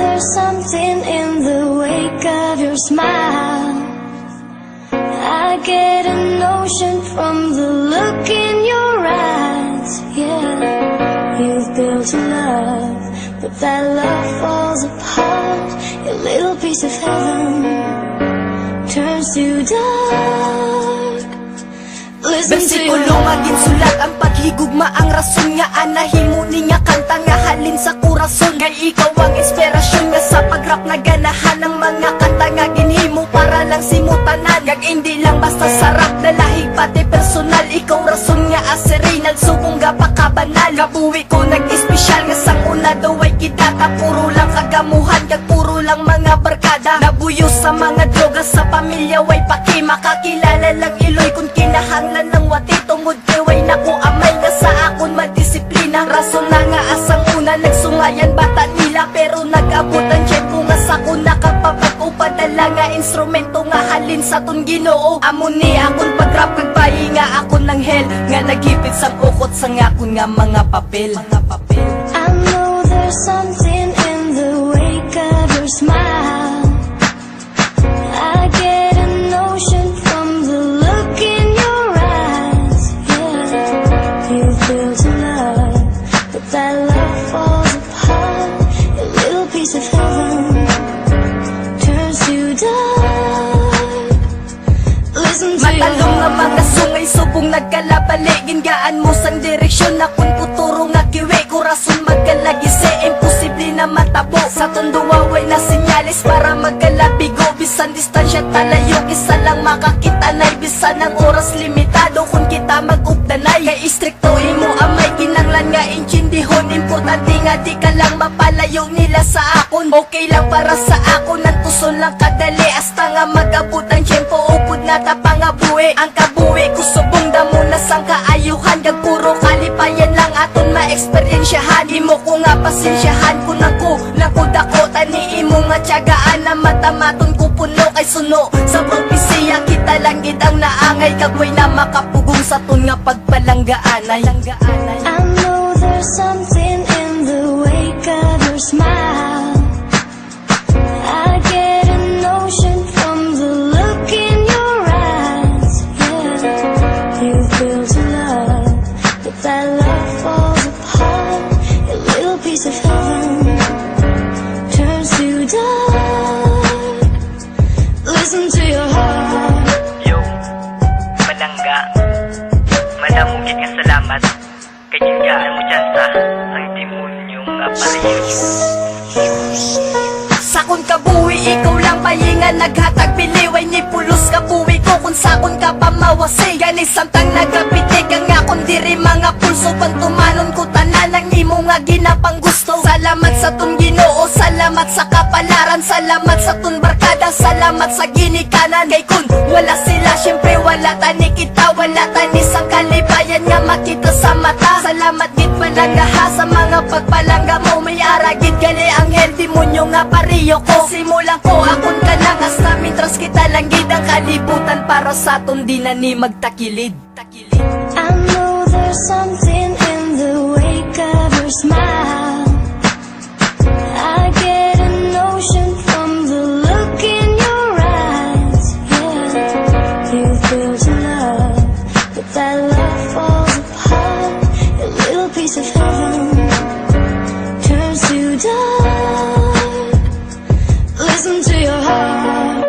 there's something in the wake of your smile. I get a notion from the look in your eyes. Yeah, you've built a love, but that love falls apart. A little piece of heaven turns to dark. Bersikulo nga ginsulat ang paghigugma ang rason nga anahimo ni nga kanta nga halin sa kurason. Kay ikaw ang inspirasyon nga sa pagrap na ganahan ng mga kanta nga ginhimo para lang simutanan. Kag hindi lang basta sarap na lahig pati personal. Ikaw rason nga aserinal subong ga pakabanal. Kabuwi ko nag-espesyal nga sang una daw ay kidata. Puro lang kagamuhan kag puro lang mga barkada. Nabuyo sa mga droga sa pamilya way paki. Makakilala lang iloy kung kinahanglan ng wati. Tungod kay way naku amay nga sa akon madisiplina. Rason na nga asang una nagsungayan bata nila. Pero nag-abot ang tiyempo nga sa ko nakapapag-upadala nga instrumento nga halin sa ton Ginoo. Amo ni akon pag-rap kag bayi nga akon ng hell. Nga naghipit sa ukot sa ngakon nga mga papel. I know there's something in the wake of your smile. I get a notion from the look in your eyes. Yeah, you've built a love, but that love falls apart. A little piece of heaven turns to dark. Listen to your Matalong nga mga sungay subong nagkalabali. Gingaan mo sang direksyon na kung puturo nga kiwi. Kurason magkalagise, imposible na matabo. Sa tunduwaway na sinyalis para magkalabigo. Bisan distansya talayo, isa lang makakita na. Bisan ang oras limitado kung kita mag-updanay. Kay istrikto imo amay kinanglan nga inchindihon. Importante nga di ka lang mapalayo nila sa akon. Okay lang para sa akon, ang tuson lang kadali. Hasta nga mag-abot ang tiyempo, upod na tapangabuhi. Ang kabuhi ko subong damo na sang kaayuhan. Kag puro kalipayan lang aton ma-eksperyensyahan. Imo ko nga pasensyahan kung ako dako. Tani imo nga tiyagaan na matamaton ko puno kay suno. Sa propesiya kita lang gid ang naangay. Kagway na makapugong sa ton nga pagpalanggaanay. I know there's something in the wake of your smile. I get a notion from the look in your eyes. Yeah, you've built a love, but that love falls apart. A little piece of heaven turns to dark. Listen to your heart. Yo, malangga, malamugit nga salamat. Kaginggaan mo dyan sa ang demonyo nga pareho. Sakon kabuhi, ikaw lang bayingan naghatag biliway ni pulos kabuhi ko kung sakon ka pamawasi. Gani samtang nagapitig ang akon diri mga pulso. Pantumanon ko tanan ang imo nga ginapang gusto. Salamat sa ton Ginoo, salamat sa kapalaran. Salamat sa ton barkada, salamat sa ginikanan. Kay kun wala sila, syempre wala tani kita. Wala tani sang kalibayan nga makita sa mata. Salamat gid palanggaha sa mga pagpalangga mo. May aragid gali ang hell demonyo nga pariyo ko. Simulan ko akon ka lang hasta mitras kita lang gid ang kalibutan para sa ton di na ni magtakilid. I know there's something in the wake of your smile. I get a notion from the look in your eyes. Yeah, you've built a love, but that love falls apart. A little piece of heaven turns to dark. Listen to your heart.